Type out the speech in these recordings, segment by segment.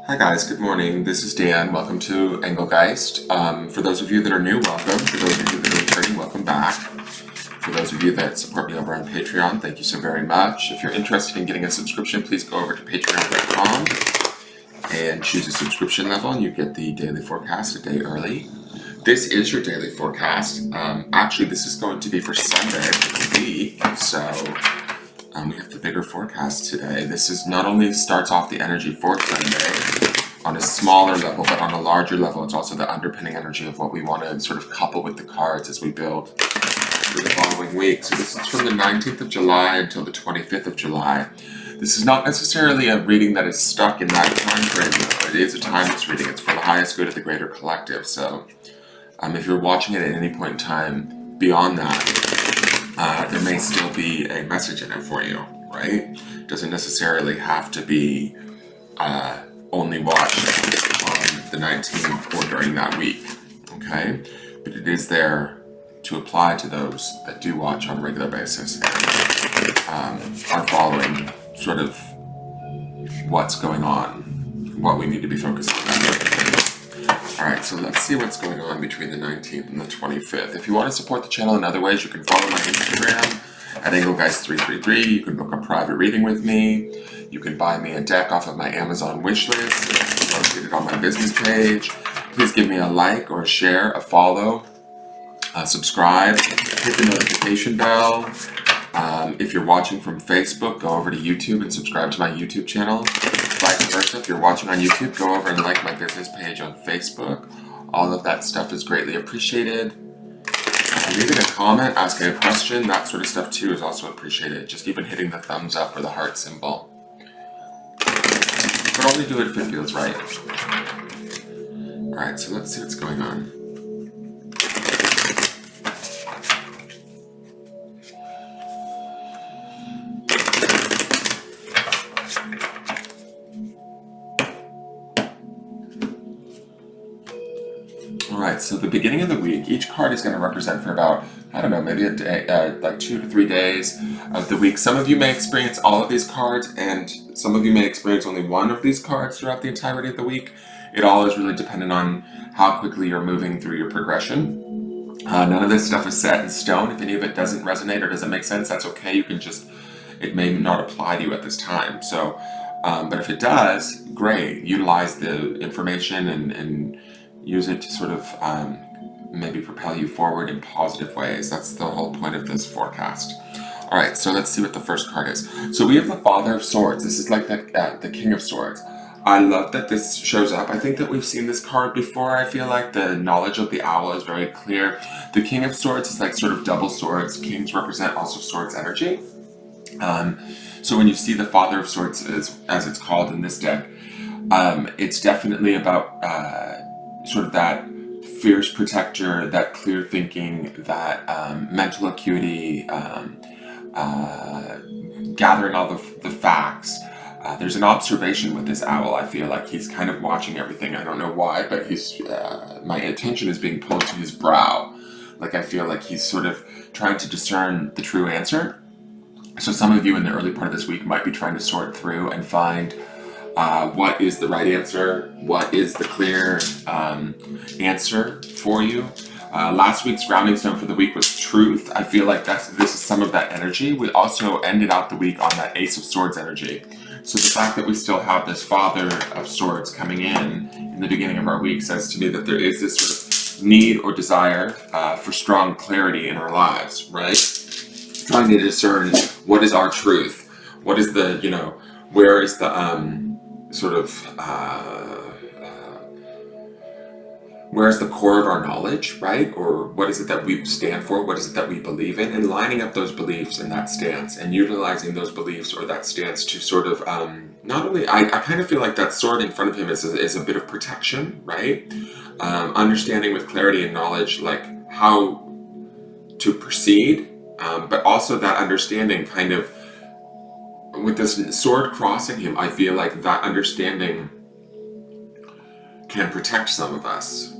Hi guys, good morning. This is Dan. Welcome to Engelgeist. For those of you that are new, welcome. For those of you that are returning, welcome back. For those of you that support me over on Patreon, thank you so very much. If you're interested in getting a subscription, please go over to patreon.com and choose a subscription level and you get the daily forecast a day early. This is your daily forecast. Actually, this is going to be for Sunday of the week, so we have the bigger forecast today. This is not only starts off the energy for Sunday on a smaller level, but on a larger level, it's also the underpinning energy of what we want to sort of couple with the cards as we build for the following week. So this is from the 19th of July until the 25th of July. This is not necessarily a reading that is stuck in that time frame, but it is a timeless reading. It's for the highest good of the greater collective. So if you're watching it at any point in time beyond that, there may still be a message in it for you, right? Doesn't necessarily have to be only watched on the 19th or during that week, okay? But it is there to apply to those that do watch on a regular basis and are following sort of what's going on, what we need to be focused on. Alright, so let's see what's going on between the 19th and the 25th. If you want to support the channel in other ways, you can follow my Instagram at Engelgeist333. You can book a private reading with me. You can buy me a deck off of my Amazon wishlist. It's located on my business page. Please give me a like or a share, a follow, subscribe, hit the notification bell. If you're watching from Facebook, go over to YouTube and subscribe to my YouTube channel. Vice versa, if you're watching on YouTube, go over and like my business page on Facebook. All of that stuff is greatly appreciated. Leaving a comment, asking a question, that sort of stuff too is also appreciated. Just even hitting the thumbs up or the heart symbol. But only do it if it feels right. Alright, so let's see what's going on. Alright, so the beginning of the week, each card is going to represent for about, I don't know, maybe a day, like 2 to 3 days of the week. Some of you may experience all of these cards, and some of you may experience only one of these cards throughout the entirety of the week. It all is really dependent on how quickly you're moving through your progression. None of this stuff is set in stone. If any of it doesn't resonate or doesn't make sense, that's okay. You can just, it may not apply to you at this time. So, but if it does, great. Utilize the information and use it to sort of maybe propel you forward in positive ways. That's the whole point of this forecast. All right, so let's see what the first card is. So we have the Father of Swords. This is like the King of Swords. I love that this shows up. I think that we've seen this card before. I feel like the knowledge of the owl is very clear. The King of Swords is like sort of double swords. Kings represent also swords energy. So when you see the Father of Swords, as it's called in this deck, it's definitely about sort of that fierce protector, that clear thinking, that mental acuity, gathering all the facts. There's an observation with this owl. I feel like he's kind of watching everything. I don't know why, but my attention is being pulled to his brow. Like I feel like he's sort of trying to discern the true answer. So some of you in the early part of this week might be trying to sort through and find what is the right answer, what is the clear answer for you. Last week's grounding stone for the week was truth. I feel like this is some of that energy. We also ended out the week on that Ace of Swords energy. So the fact that we still have this Father of Swords coming in the beginning of our week says to me that there is this sort of need or desire for strong clarity in our lives, right? Trying to discern what is our truth, what is the, where is the sort of where's the core of our knowledge, right? Or what is it that we stand for? What is it that we believe in? And lining up those beliefs and that stance and utilizing those beliefs or that stance to sort of not only, I kind of feel like that sword in front of him is a bit of protection, right? Understanding with clarity and knowledge like how to proceed, but also that understanding kind of with this sword crossing him, I feel like that understanding can protect some of us.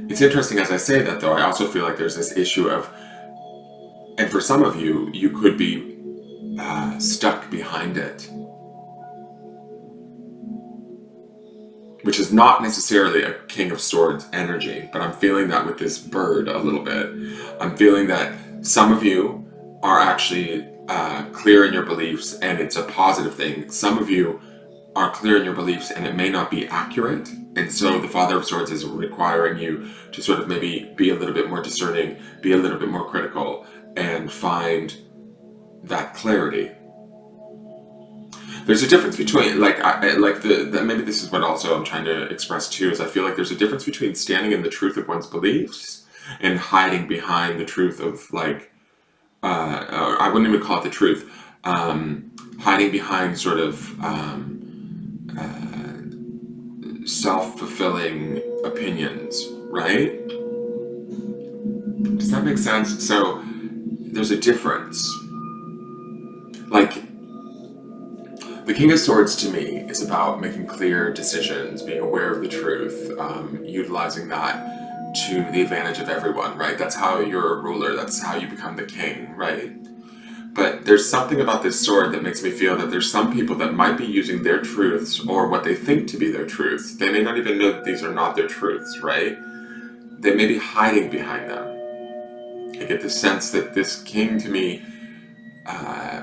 It's interesting as I say that, though, I also feel like there's this issue of, and for some of you, you could be stuck behind it. which is not necessarily a King of Swords energy, but I'm feeling that with this bird a little bit. I'm feeling that some of you are actually clear in your beliefs and it's a positive thing. Some of you are clear in your beliefs and it may not be accurate. And so the Father of Swords is requiring you to sort of maybe be a little bit more discerning, be a little bit more critical, and find that clarity. There's a difference between, like, maybe this is what also I'm trying to express too, is I feel like there's a difference between standing in the truth of one's beliefs and hiding behind the truth of, like, I wouldn't even call it the truth, hiding behind sort of self-fulfilling opinions, right? Does that make sense? So there's a difference. Like, the King of Swords to me is about making clear decisions, being aware of the truth, utilizing that to the advantage of everyone, right? That's how you're a ruler, that's how you become the king, right? But there's something about this sword that makes me feel that there's some people that might be using their truths or what they think to be their truths. They may not even know that these are not their truths, right? They may be hiding behind them. I get the sense that this king to me,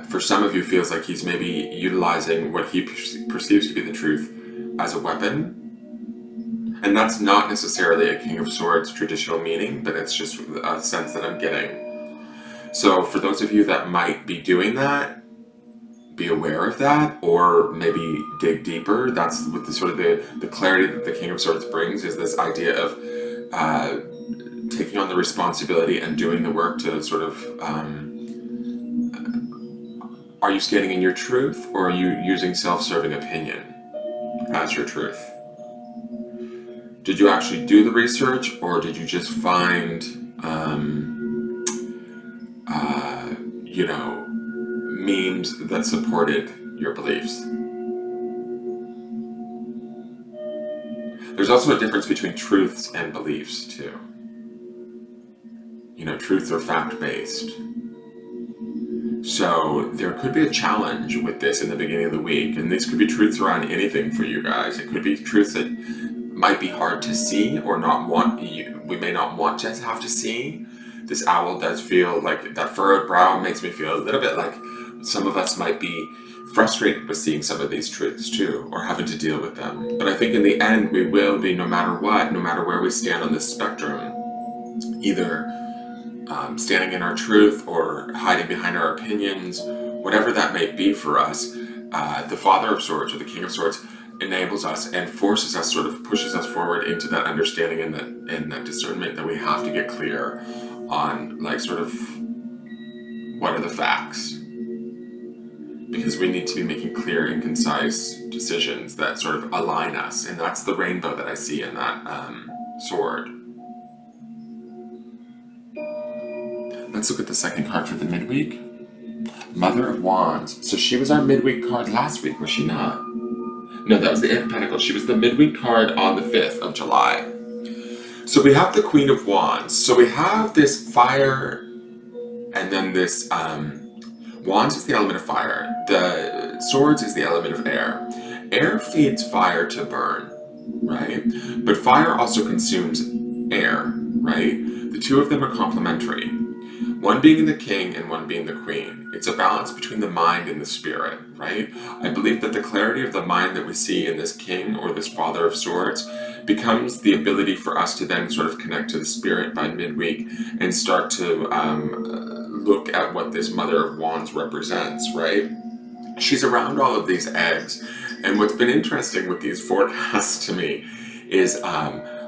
for some of you, feels like he's maybe utilizing what he perceives to be the truth as a weapon. And that's not necessarily a King of Swords traditional meaning, but it's just a sense that I'm getting. So for those of you that might be doing that, be aware of that, or maybe dig deeper. That's with the sort of the clarity that the King of Swords brings, is this idea of taking on the responsibility and doing the work to sort of, are you standing in your truth, or are you using self-serving opinion as your truth? Did you actually do the research, or did you just find, memes that supported your beliefs? There's also a difference between truths and beliefs too. Truths are fact-based. So there could be a challenge with this in the beginning of the week, and these could be truths around anything for you guys. It could be truths that might be hard to see or we may not want to have to see. This owl does feel like, that furrowed brow makes me feel a little bit like some of us might be frustrated with seeing some of these truths too, or having to deal with them. But I think in the end we will be, no matter what, no matter where we stand on this spectrum, either standing in our truth or hiding behind our opinions, whatever that may be for us, the Father of Swords or the King of Swords enables us and forces us, sort of pushes us forward into that understanding and that discernment that we have to get clear on, like, sort of, what are the facts? Because we need to be making clear and concise decisions that sort of align us, and that's the rainbow that I see in that sword. Let's look at the second card for the midweek. Mother of Wands. So she was our midweek card last week, was she not? No, that was the Eight of Pentacles. She was the midweek card on the 5th of July. So we have the Queen of Wands. So we have this fire, and then this Wands is the element of fire. The Swords is the element of air. Air feeds fire to burn, right? But fire also consumes air, right? The two of them are complementary. One being the king and one being the queen. It's a balance between the mind and the spirit, right? I believe that the clarity of the mind that we see in this king or this Father of Swords becomes the ability for us to then sort of connect to the spirit by midweek and start to look at what this Mother of Wands represents, right? She's around all of these eggs. And what's been interesting with these forecasts to me is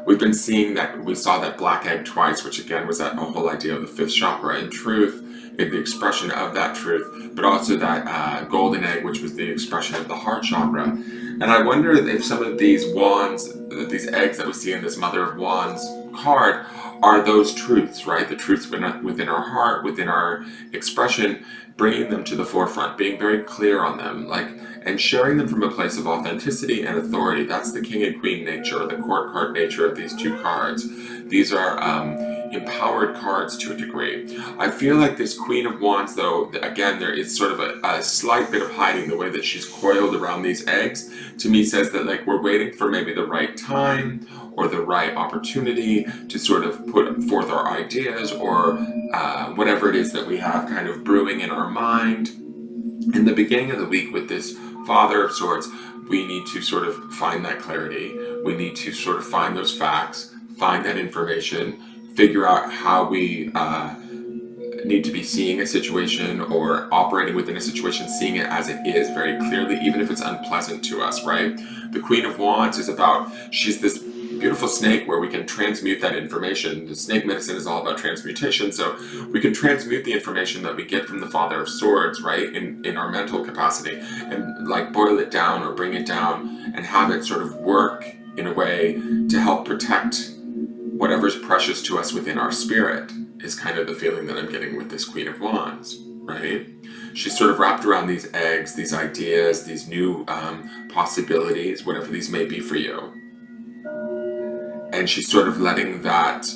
we've been seeing that, we saw that black egg twice, which again was that whole idea of the fifth chakra and truth, in the expression of that truth, but also that golden egg, which was the expression of the heart chakra. And I wonder if some of these wands, these eggs that we see in this Mother of Wands card, are those truths, right? The truths within our heart, within our expression, bringing them to the forefront, being very clear on them, and sharing them from a place of authenticity and authority. That's the king and queen nature, or the court card nature of these two cards. These are empowered cards to a degree. I feel like this Queen of Wands, though, again, there is sort of a slight bit of hiding. The way that she's coiled around these eggs, to me, says that like we're waiting for maybe the right time or the right opportunity to sort of put forth our ideas or whatever it is that we have kind of brewing in our mind. In the beginning of the week with this Father of Swords, we need to sort of find that clarity. We need to sort of find those facts, find that information, figure out how we need to be seeing a situation or operating within a situation, seeing it as it is very clearly, even if it's unpleasant to us, right? The Queen of Wands is about, she's this beautiful snake where we can transmute that information. The snake medicine is all about transmutation, so we can transmute the information that we get from the Father of Swords, right, in our mental capacity, and like boil it down or bring it down and have it sort of work in a way to help protect whatever's precious to us within our spirit, is kind of the feeling that I'm getting with this Queen of Wands, right? She's sort of wrapped around these eggs, these ideas, these new possibilities, whatever these may be for you. And she's sort of letting that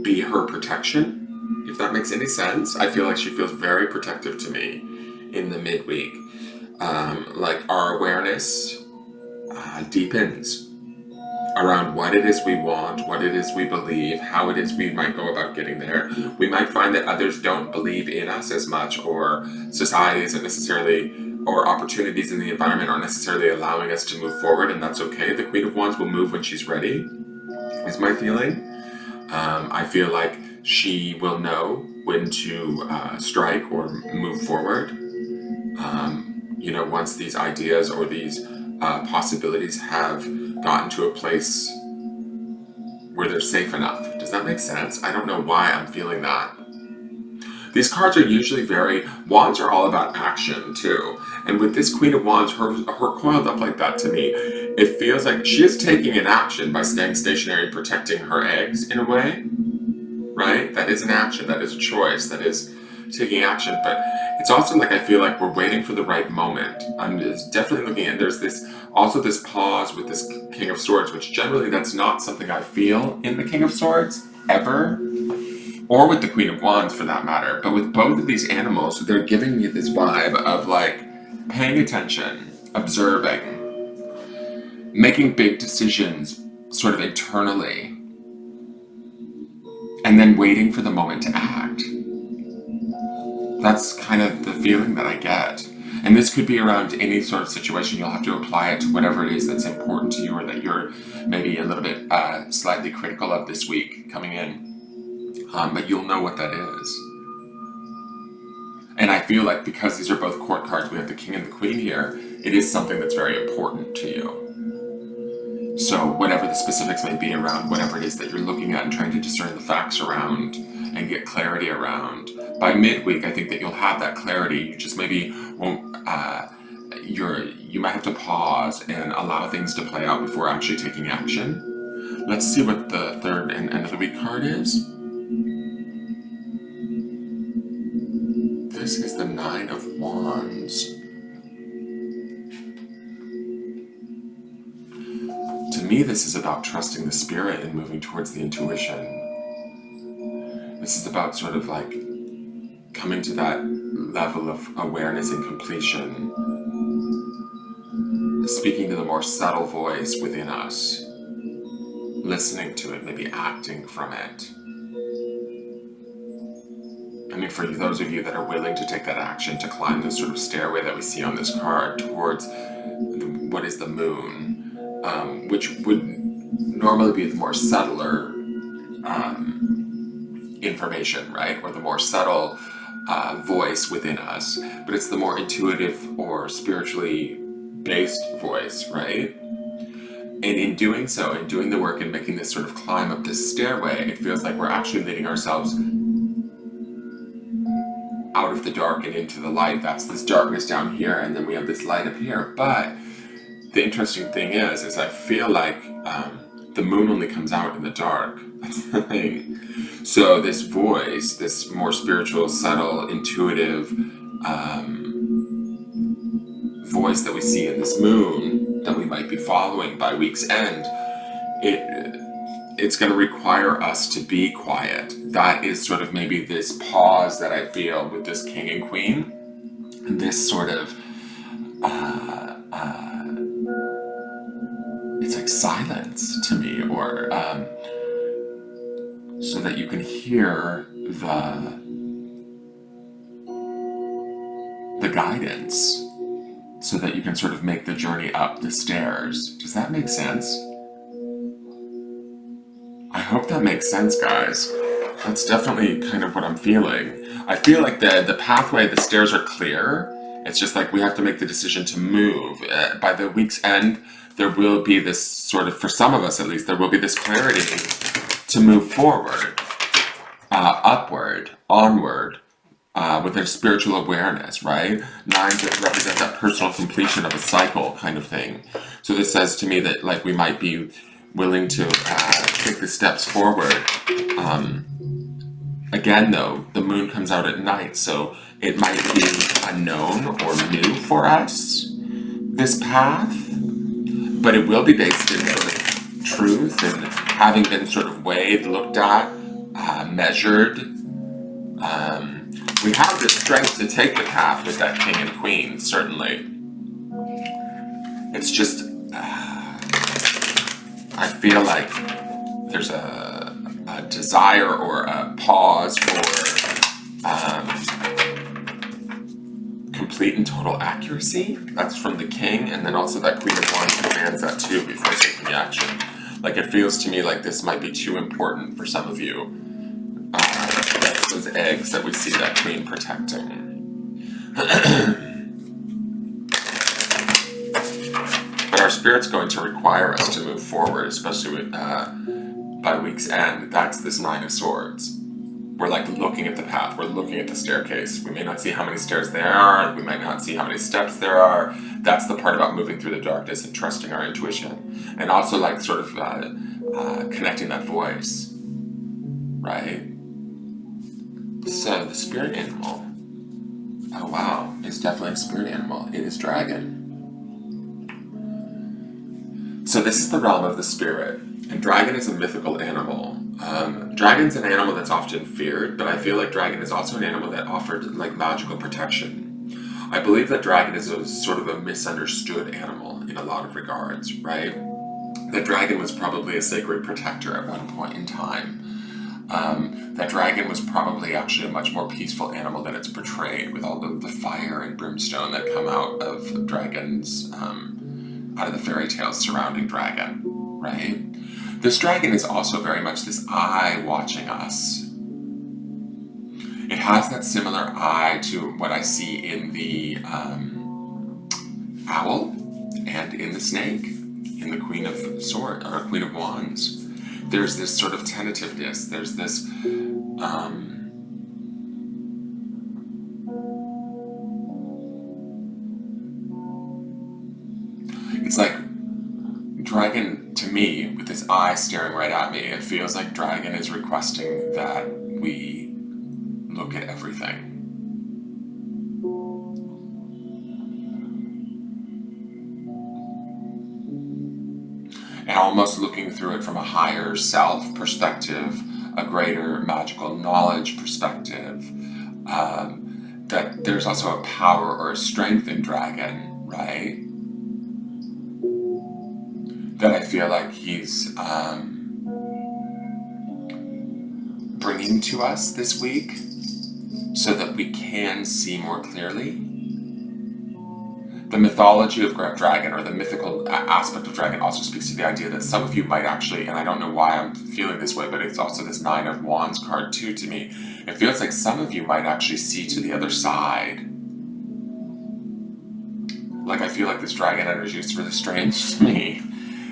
be her protection, if that makes any sense. I feel like she feels very protective to me in the midweek. Like our awareness deepens around what it is we want, what it is we believe, how it is we might go about getting there. We might find that others don't believe in us as much, or society isn't necessarily, or opportunities in the environment aren't necessarily allowing us to move forward, and that's okay. The Queen of Wands will move when she's ready, is my feeling. I feel like she will know when to strike or move forward. Once these ideas or these possibilities have gotten to a place where they're safe enough. Does that make sense? I don't know why I'm feeling that. These cards are usually Wands are all about action too. And with this Queen of Wands, her coiled up like that, to me, it feels like she is taking an action by staying stationary and protecting her eggs in a way, right? That is an action, that is a choice, that is taking action, but it's also like I feel like we're waiting for the right moment. I'm just definitely looking at, there's this pause with this King of Swords, which generally that's not something I feel in the King of Swords ever, or with the Queen of Wands for that matter. But with both of these animals, they're giving me this vibe of like paying attention, observing, making big decisions sort of internally, and then waiting for the moment to act. That's kind of the feeling that I get. And this could be around any sort of situation. You'll have to apply it to whatever it is that's important to you, or that you're maybe a little bit slightly critical of this week coming in. But you'll know what that is. And I feel like because these are both court cards, we have the King and the Queen here, it is something that's very important to you. So whatever the specifics may be around whatever it is that you're looking at and trying to discern the facts around and get clarity around, by midweek I think that you'll have that clarity. You just maybe won't, you might have to pause and allow things to play out before actually taking action. Let's see what the third and end of the week card is. This is the Nine of Wands. To me, this is about trusting the spirit and moving towards the intuition. This is about sort of like coming to that level of awareness and completion, speaking to the more subtle voice within us, listening to it, maybe acting from it. I mean, for those of you that are willing to take that action to climb this sort of stairway that we see on this card towards what is the moon, which would normally be the more subtler information, right? Or the more subtle voice within us, but it's the more intuitive or spiritually based voice, right? And in doing so, in doing the work and making this sort of climb up this stairway, it feels like we're actually leading ourselves out of the dark and into the light. That's this darkness down here, and then we have this light up here. But the interesting thing is I feel like the moon only comes out in the dark. That's the thing. So this voice, this more spiritual, subtle, intuitive voice that we see in this moon, that we might be following by week's end, it's going to require us to be quiet. That is sort of maybe this pause that I feel with this king and queen. This sort of, it's like silence to me, or so that you can hear the guidance, so that you can sort of make the journey up the stairs. Does that make sense? I hope that makes sense, guys. That's definitely kind of what I'm feeling. I feel like the pathway, the stairs are clear. It's just like we have to make the decision to move. By the week's end, there will be this sort of, for some of us at least, there will be this clarity to move forward, upward, onward, with their spiritual awareness, right? Nines that represent that personal completion of a cycle kind of thing. So this says to me that like we might be willing to take the steps forward. Again though, the moon comes out at night, so it might be unknown or new for us, this path, but it will be based in sort of truth and having been sort of weighed, looked at, measured. We have the strength to take the path with that king and queen, certainly. It's just, I feel like there's a desire or a pause for complete and total accuracy. That's from the king, and then also that queen of wands demands that too before taking action. Like it feels to me like this might be too important for some of you. That's those eggs that we see that queen protecting. But our spirit's going to require us to move forward, especially with, by week's end. That's this Nine of Swords. We're like looking at the path, we're looking at the staircase. We may not see how many stairs there are, we might not see how many steps there are. That's the part about moving through the darkness and trusting our intuition. And also like sort of connecting that voice, right? So the spirit animal, oh wow, it's definitely a spirit animal. It is dragon. So this is the realm of the spirit, and dragon is a mythical animal. Dragon's an animal that's often feared, but I feel like dragon is also an animal that offered like magical protection. I believe that dragon is a sort of a misunderstood animal in a lot of regards, right? That dragon was probably a sacred protector at one point in time. That dragon was probably actually a much more peaceful animal than it's portrayed, with all the fire and brimstone that come out of dragons, out of the fairy tales surrounding dragon, right? This dragon is also very much this eye watching us. It has that similar eye to what I see in the owl and in the snake, in the Queen of Swords, or Queen of Wands. There's this sort of tentativeness, there's this it's like dragon, to me, with this eye staring right at me, it feels like dragon is requesting that we look at everything. And almost looking through it from a higher self perspective, a greater magical knowledge perspective. That there's also a power or a strength in dragon, right? That I feel like he's bringing to us this week so that we can see more clearly. The mythology of dragon, or the mythical aspect of dragon, also speaks to the idea that some of you might actually, and I don't know why I'm feeling this way, but it's also this Nine of Wands card too to me. It feels like some of you might actually see to the other side. Like I feel like this dragon energy is really strange to me.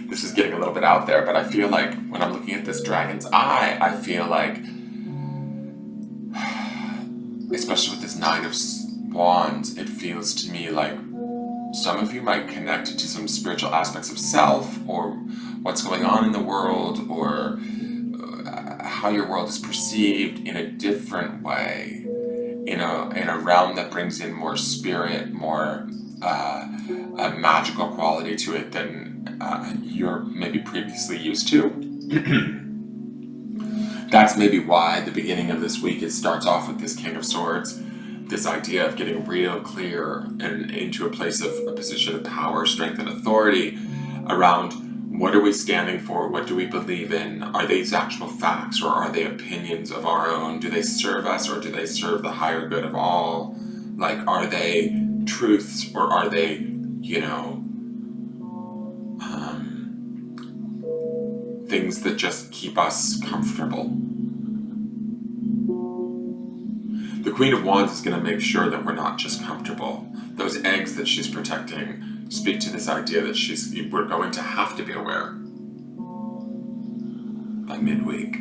This is getting a little bit out there, but I feel like when I'm looking at this dragon's eye, I feel like, especially with this Nine of Wands, it feels to me like some of you might connect to some spiritual aspects of self, or what's going on in the world, or how your world is perceived in a different way, in a realm that brings in more spirit, more a magical quality to it than you're maybe previously used to. That's maybe why the beginning of this week, it starts off with this King of Swords, this idea of getting real clear and into a place of a position of power, strength, and authority around what are we standing for, what do we believe in, are these actual facts or are they opinions of our own, do they serve us or do they serve the higher good of all, like are they truths or are they, things that just keep us comfortable. The Queen of Wands is going to make sure that we're not just comfortable. Those eggs that she's protecting speak to this idea that we're going to have to be aware by midweek.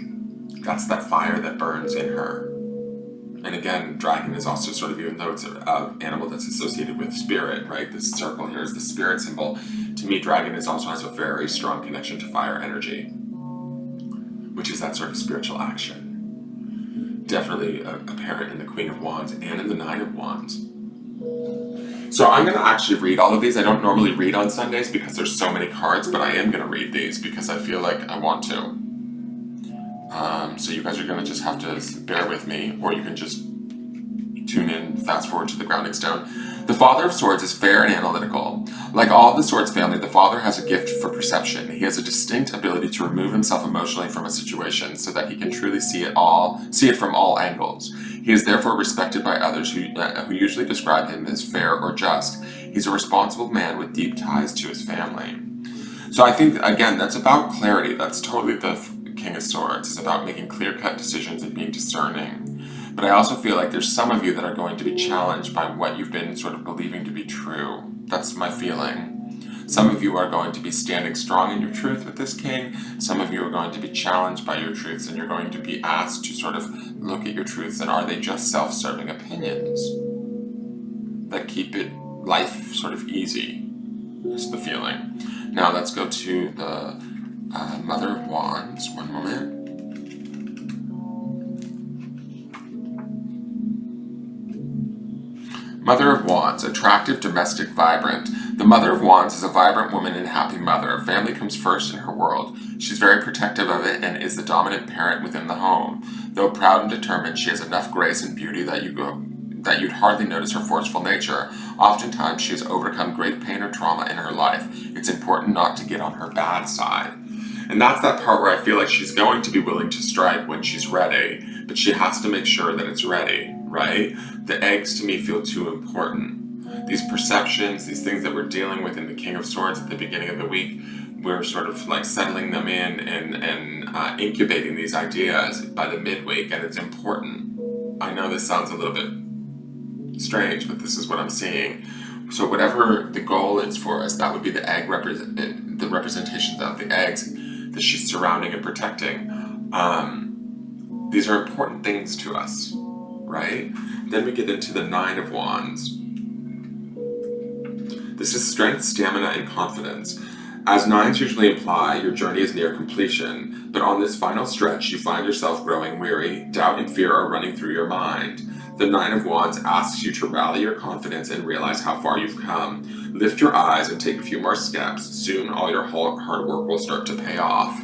That's that fire that burns in her. And again, dragon is also sort of, even though it's an animal that's associated with spirit, right? This circle here is the spirit symbol. To me, dragon also has a very strong connection to fire energy, which is that sort of spiritual action. Definitely apparent in the Queen of Wands and in the Nine of Wands. So I'm going to actually read all of these. I don't normally read on Sundays because there's so many cards, but I am going to read these because I feel like I want to. So you guys are going to just have to bear with me, or you can just tune in, fast forward to the grounding stone. The Father of Swords is fair and analytical. Like all of the Swords family, the Father has a gift for perception. He has a distinct ability to remove himself emotionally from a situation so that he can truly see it from all angles. He is therefore respected by others who usually describe him as fair or just. He's a responsible man with deep ties to his family. So I think, again, that's about clarity. That's totally the King of Swords. It's about making clear-cut decisions and being discerning. But I also feel like there's some of you that are going to be challenged by what you've been sort of believing to be true. That's my feeling. Some of you are going to be standing strong in your truth with this king. Some of you are going to be challenged by your truths, and you're going to be asked to sort of look at your truths, and are they just self-serving opinions that keep life sort of easy? Is the feeling. Now let's go to the Mother of Wands. One moment. Mother of Wands, attractive, domestic, vibrant. The Mother of Wands is a vibrant woman and happy mother. Family comes first in her world. She's very protective of it and is the dominant parent within the home. Though proud and determined, she has enough grace and beauty that you'd hardly notice her forceful nature. Oftentimes, she has overcome great pain or trauma in her life. It's important not to get on her bad side. And that's that part where I feel like she's going to be willing to strike when she's ready, but she has to make sure that it's ready, right? The eggs to me feel too important. These perceptions, these things that we're dealing with in the King of Swords at the beginning of the week, we're sort of like settling them in and incubating these ideas by the midweek, and it's important. I know this sounds a little bit strange, but this is what I'm seeing. So whatever the goal is for us, that would be the egg the representations of the eggs that she's surrounding and protecting. These are important things to us, right? Then we get into the Nine of Wands. This is strength, stamina, and confidence. As nines usually imply, your journey is near completion, but on this final stretch, you find yourself growing weary. Doubt and fear are running through your mind. The Nine of Wands asks you to rally your confidence and realize how far you've come. Lift your eyes and take a few more steps. Soon, all your hard work will start to pay off.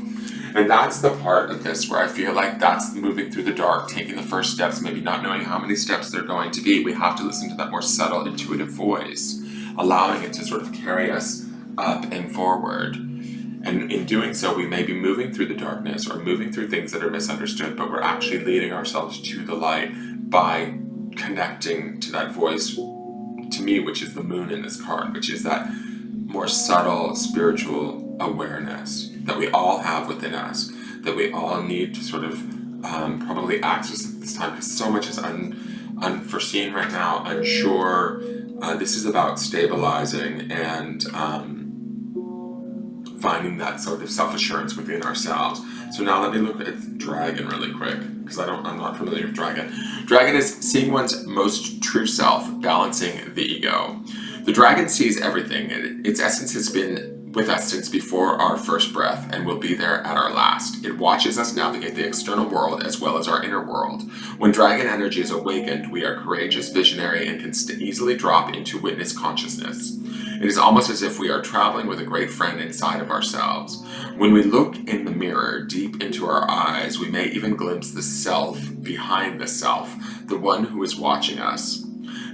And that's the part of this where I feel like that's moving through the dark, taking the first steps, maybe not knowing how many steps they're going to be. We have to listen to that more subtle, intuitive voice, allowing it to sort of carry us up and forward. And in doing so, we may be moving through the darkness or moving through things that are misunderstood, but we're actually leading ourselves to the light by connecting to that voice, to me, which is the moon in this card, which is that more subtle spiritual awareness that we all have within us, that we all need to sort of probably access at this time, because so much is unforeseen right now, unsure. This is about stabilizing and finding that sort of self-assurance within ourselves. So now let me look at Dragon really quick, because I'm not familiar with Dragon. Dragon is seeing one's most true self, balancing the ego. The dragon sees everything. Its essence has been with us since before our first breath and will be there at our last. It watches us navigate the external world as well as our inner world. When dragon energy is awakened, we are courageous, visionary, and can easily drop into witness consciousness. It is almost as if we are traveling with a great friend inside of ourselves. When we look in the mirror deep into our eyes, we may even glimpse the self behind the self, the one who is watching us.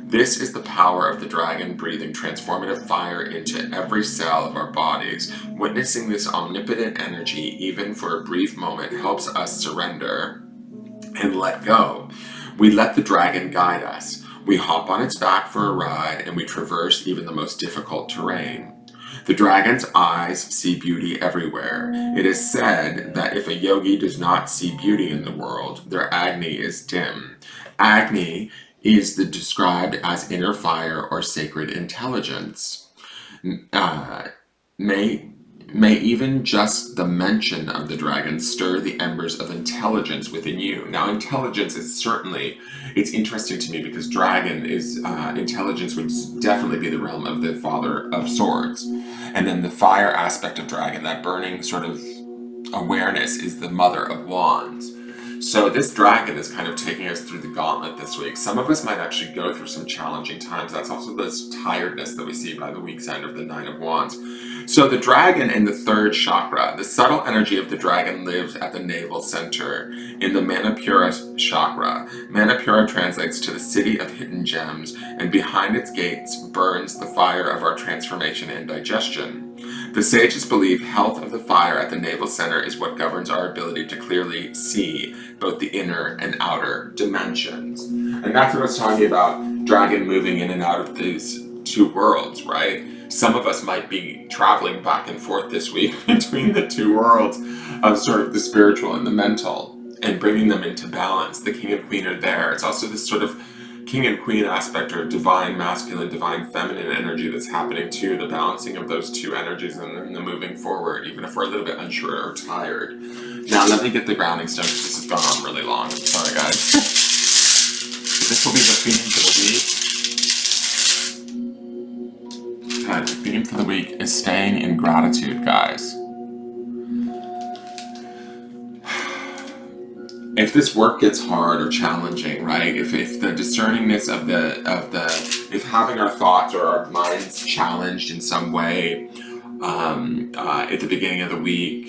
This is the power of the dragon breathing transformative fire into every cell of our bodies. Witnessing this omnipotent energy, even for a brief moment, helps us surrender and let go. We let the dragon guide us. We hop on its back for a ride, and we traverse even the most difficult terrain. The dragon's eyes see beauty everywhere. It is said that if a yogi does not see beauty in the world, their Agni is dim. Agni is described as inner fire or sacred intelligence. Uh, may may even just the mention of the dragon stir the embers of intelligence within you. Now, intelligence is certainly, it's interesting to me because dragon is, intelligence would definitely be the realm of the father of swords. And then the fire aspect of dragon, that burning sort of awareness, is the mother of wands. So this dragon is kind of taking us through the gauntlet this week. Some of us might actually go through some challenging times. That's also this tiredness that we see by the week's end of the Nine of Wands. So the dragon in the third chakra, the subtle energy of the dragon lives at the navel center in the Manipura chakra. Manipura translates to the city of hidden gems, and behind its gates burns the fire of our transformation and digestion. The sages believe health of the fire at the navel center is what governs our ability to clearly see both the inner and outer dimensions. And that's what I was talking about, dragon moving in and out of these two worlds, right? Some of us might be traveling back and forth this week between the two worlds of sort of the spiritual and the mental and bringing them into balance. The king and queen are there. It's also this sort of king and queen aspect, or divine masculine, divine feminine energy that's happening too, the balancing of those two energies and then the moving forward, even if we're a little bit unsure or tired. Now let me get the grounding stone because this has gone on really long. Sorry guys. This will be the theme for the week. Okay, the theme for the week is staying in gratitude, guys. If this work gets hard or challenging, right? If the discerningness of if having our thoughts or our minds challenged in some way at the beginning of the week,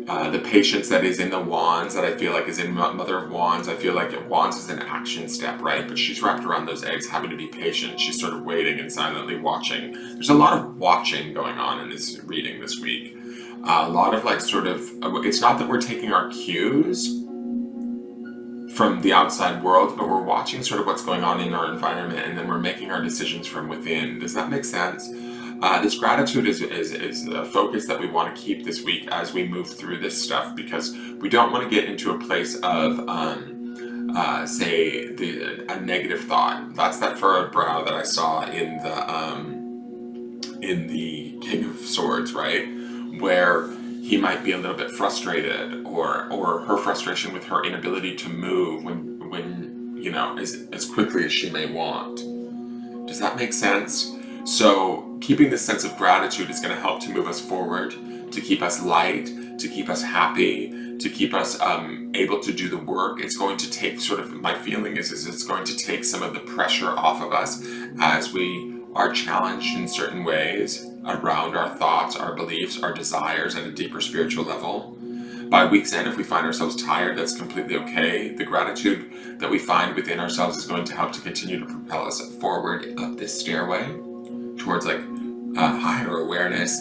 the patience that is in the wands, that I feel like is in Mother of Wands, I feel like wands is an action step, right? But she's wrapped around those eggs, having to be patient. She's sort of waiting and silently watching. There's a lot of watching going on in this reading this week. A lot of like sort of, it's not that we're taking our cues from the outside world, but we're watching sort of what's going on in our environment, and then we're making our decisions from within. Does that make sense? This gratitude is a focus that we want to keep this week as we move through this stuff, because we don't want to get into a place of, say, a negative thought. That's that furrowed brow that I saw in the King of Swords, right? Where he might be a little bit frustrated, or her frustration with her inability to move when you know, as quickly as she may want. Does that make sense? So keeping this sense of gratitude is going to help to move us forward, to keep us light, to keep us happy, to keep us able to do the work. It's going to take sort of, my feeling is it's going to take some of the pressure off of us as we are challenged in certain ways around our thoughts, our beliefs, our desires at a deeper spiritual level. By week's end, if we find ourselves tired, that's completely okay. The gratitude that we find within ourselves is going to help to continue to propel us forward up this stairway towards like higher awareness,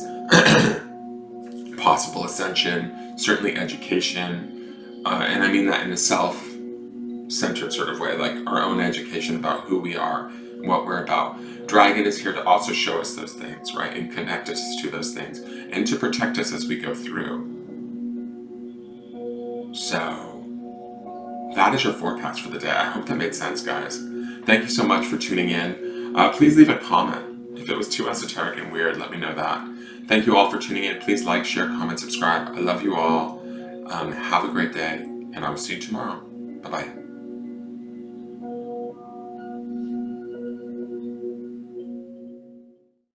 possible ascension, certainly education, and I mean that in a self-centered sort of way, like our own education about who we are, what we're about. Dragon is here to also show us those things, right? And connect us to those things and to protect us as we go through. So that is your forecast for the day. I hope that made sense, guys. Thank you so much for tuning in. Please leave a comment. If it was too esoteric and weird, let me know that. Thank you all for tuning in. Please like, share, comment, subscribe. I love you all. Have a great day, and I will see you tomorrow. Bye-bye.